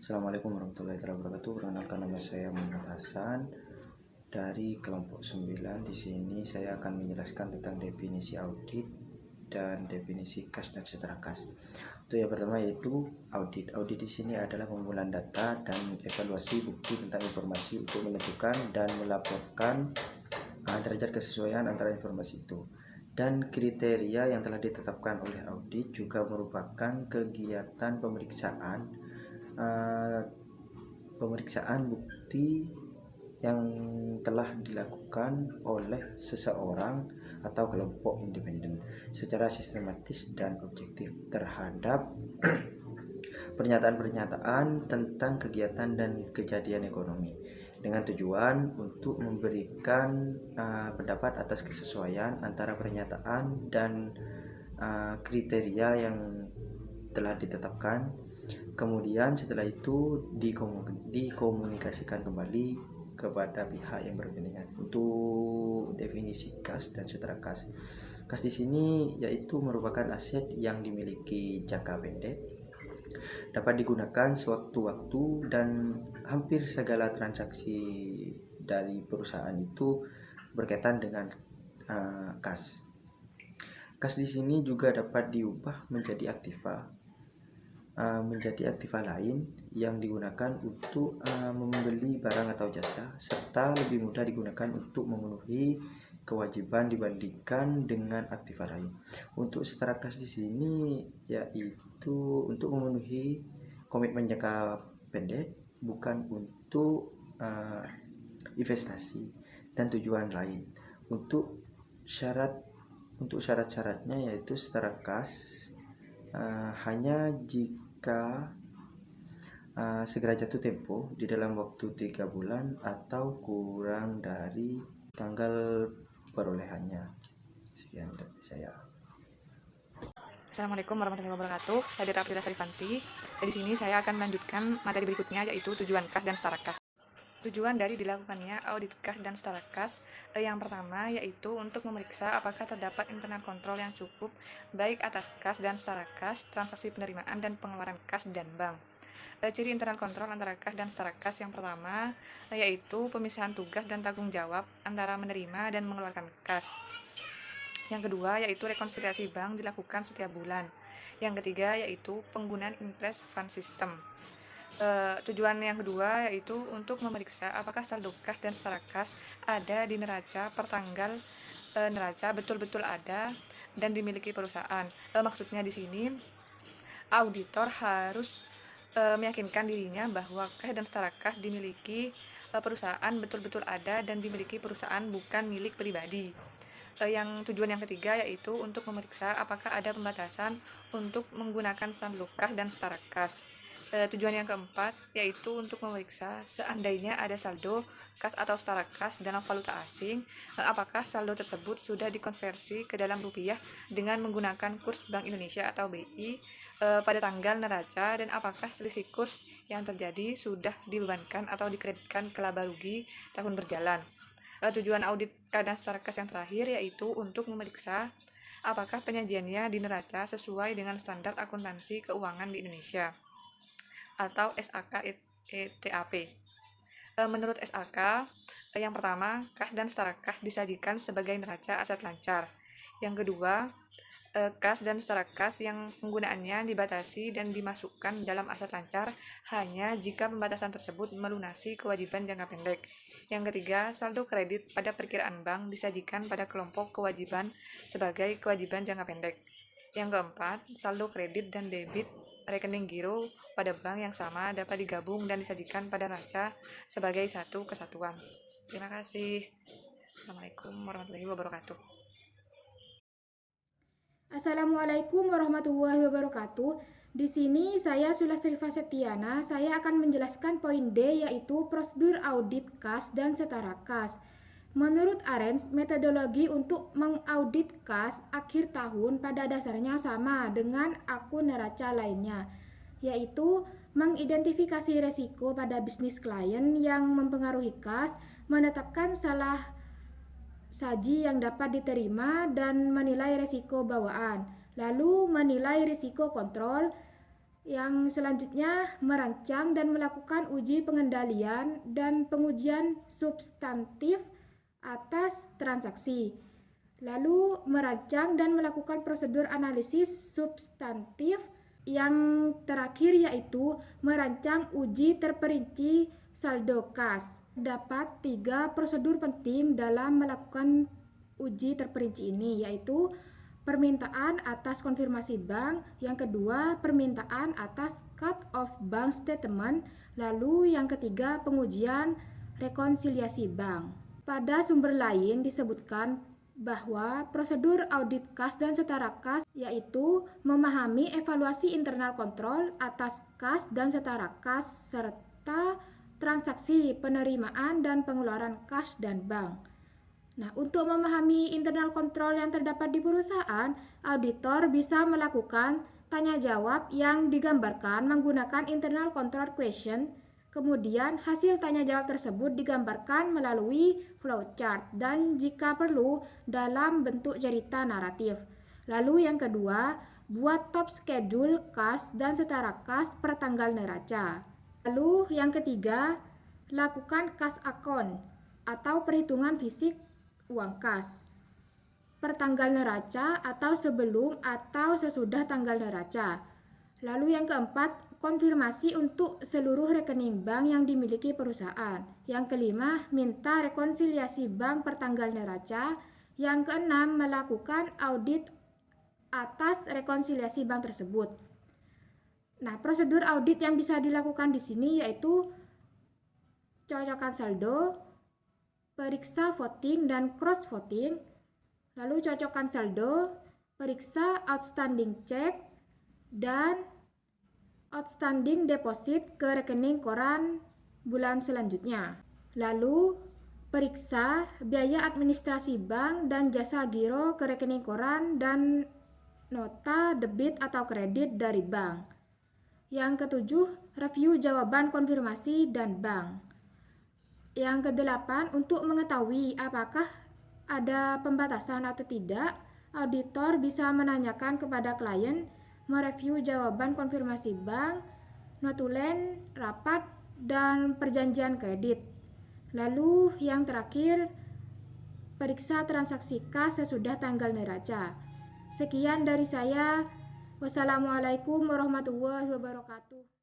Assalamualaikum warahmatullahi wabarakatuh. Perkenalkan, nama saya Muhammad Hasan dari kelompok 9. Di sini saya akan menjelaskan tentang definisi audit dan definisi kas dan setara kas. Untuk yang pertama yaitu audit. Audit di sini adalah pengumpulan data dan evaluasi bukti tentang informasi untuk menentukan dan melaporkan derajat kesesuaian antara informasi itu. Dan kriteria yang telah ditetapkan oleh audit juga merupakan kegiatan pemeriksaan bukti yang telah dilakukan oleh seseorang atau kelompok independen secara sistematis dan objektif terhadap pernyataan-pernyataan tentang kegiatan dan kejadian ekonomi, dengan tujuan untuk memberikan pendapat atas kesesuaian antara pernyataan dan kriteria yang telah ditetapkan. Kemudian setelah itu dikomunikasikan kembali kepada pihak yang berkepentingan. Untuk definisi kas dan setara kas. Kas di sini yaitu merupakan aset yang dimiliki jangka pendek, dapat digunakan sewaktu-waktu, dan hampir segala transaksi dari perusahaan itu berkaitan dengan kas. Kas di sini juga dapat diubah menjadi aktiva lain yang digunakan untuk membeli barang atau jasa, serta lebih mudah digunakan untuk memenuhi kewajiban dibandingkan dengan aktiva lain. Untuk setara kas di sini yaitu untuk memenuhi komitmen jangka pendek, bukan untuk investasi dan tujuan lain. Untuk syarat-syaratnya yaitu setara kas hanya jika segera jatuh tempo di dalam waktu 3 bulan atau kurang dari tanggal perolehannya. Sekian dari saya. Assalamualaikum warahmatullahi wabarakatuh. Saya Deta Aprila Sarifanti. Di sini saya akan melanjutkan materi berikutnya, yaitu tujuan kas dan setara kas. Tujuan dari dilakukannya audit kas dan setara kas yang pertama yaitu untuk memeriksa apakah terdapat internal kontrol yang cukup baik atas kas dan setara kas, transaksi penerimaan dan pengeluaran kas dan bank. Ciri internal kontrol antara kas dan setara kas yang pertama yaitu pemisahan tugas dan tanggung jawab antara menerima dan mengeluarkan kas. Yang kedua yaitu rekonsiliasi bank dilakukan setiap bulan. Yang ketiga yaitu penggunaan Impress Fund System. Tujuan yang kedua yaitu untuk memeriksa apakah saldo kas dan setara kas ada di neraca pertanggal neraca betul-betul ada dan dimiliki perusahaan. Maksudnya di sini auditor harus meyakinkan dirinya bahwa kas dan setara kas dimiliki perusahaan betul-betul ada dan dimiliki perusahaan, bukan milik pribadi. Yang tujuan yang ketiga yaitu untuk memeriksa apakah ada pembatasan untuk menggunakan saldo kas dan setara kas. Tujuan yang keempat yaitu untuk memeriksa seandainya ada saldo kas atau setara kas dalam valuta asing, apakah saldo tersebut sudah dikonversi ke dalam rupiah dengan menggunakan kurs Bank Indonesia atau BI pada tanggal neraca, dan apakah selisih kurs yang terjadi sudah dibebankan atau dikreditkan ke laba rugi tahun berjalan. Tujuan audit kas dan setara kas yang terakhir yaitu untuk memeriksa apakah penyajiannya di neraca sesuai dengan standar akuntansi keuangan di Indonesia atau SAK-ETAP. Menurut SAK, yang pertama, kas dan setara kas disajikan sebagai neraca aset lancar. Yang kedua, kas dan setara kas yang penggunaannya dibatasi dan dimasukkan dalam aset lancar hanya jika pembatasan tersebut melunasi kewajiban jangka pendek. Yang ketiga, saldo kredit pada perkiraan bank disajikan pada kelompok kewajiban sebagai kewajiban jangka pendek. Yang keempat, saldo kredit dan debit rekening giro pada bank yang sama dapat digabung dan disajikan pada neraca sebagai satu kesatuan. Terima kasih. Assalamualaikum warahmatullahi wabarakatuh. Assalamualaikum warahmatullahi wabarakatuh. Di sini saya Sulastri Fasetiana. Saya akan menjelaskan poin D, yaitu prosedur audit kas dan setara kas. Menurut Arens, metodologi untuk mengaudit kas akhir tahun pada dasarnya sama dengan akun neraca lainnya, yaitu mengidentifikasi resiko pada bisnis klien yang mempengaruhi kas, menetapkan salah saji yang dapat diterima dan menilai risiko bawaan, lalu menilai risiko kontrol, Yang selanjutnya, merancang dan melakukan uji pengendalian dan pengujian substantif atas transaksi. Lalu, merancang dan melakukan prosedur analisis substantif. Yang terakhir yaitu merancang uji terperinci saldo kas. Dapat 3 prosedur penting dalam melakukan uji terperinci ini, yaitu permintaan atas konfirmasi bank, yang kedua permintaan atas cut off bank statement, lalu yang ketiga pengujian rekonsiliasi bank. Pada sumber lain disebutkan bahwa prosedur audit kas dan setara kas yaitu memahami evaluasi internal kontrol atas kas dan setara kas serta transaksi penerimaan dan pengeluaran kas dan bank. Nah, untuk memahami internal kontrol yang terdapat di perusahaan, auditor bisa melakukan tanya jawab yang digambarkan menggunakan internal control question. Kemudian, hasil tanya jawab tersebut digambarkan melalui flowchart dan jika perlu dalam bentuk cerita naratif. Lalu yang kedua, buat top schedule kas dan setara kas per tanggal neraca. Lalu yang ketiga, lakukan cash account atau perhitungan fisik uang kas per tanggal neraca atau sebelum atau sesudah tanggal neraca. Lalu yang keempat, konfirmasi untuk seluruh rekening bank yang dimiliki perusahaan. Yang kelima, minta rekonsiliasi bank per tanggal neraca. Yang keenam, melakukan audit atas rekonsiliasi bank tersebut. Nah, prosedur audit yang bisa dilakukan di sini yaitu cocokan saldo, periksa voting dan cross voting, lalu cocokkan saldo, periksa outstanding check, dan outstanding deposit ke rekening koran bulan selanjutnya. Lalu periksa biaya administrasi bank dan jasa giro ke rekening koran dan nota debit atau kredit dari bank. Yang ketujuh, review jawaban konfirmasi dan bank. Yang kedelapan, untuk mengetahui apakah ada pembatasan atau tidak, auditor bisa menanyakan kepada klien, mereview jawaban konfirmasi bank, notulen, rapat, dan perjanjian kredit. Lalu yang terakhir, periksa transaksi kas sesudah tanggal neraca. Sekian dari saya. Wassalamualaikum warahmatullahi wabarakatuh.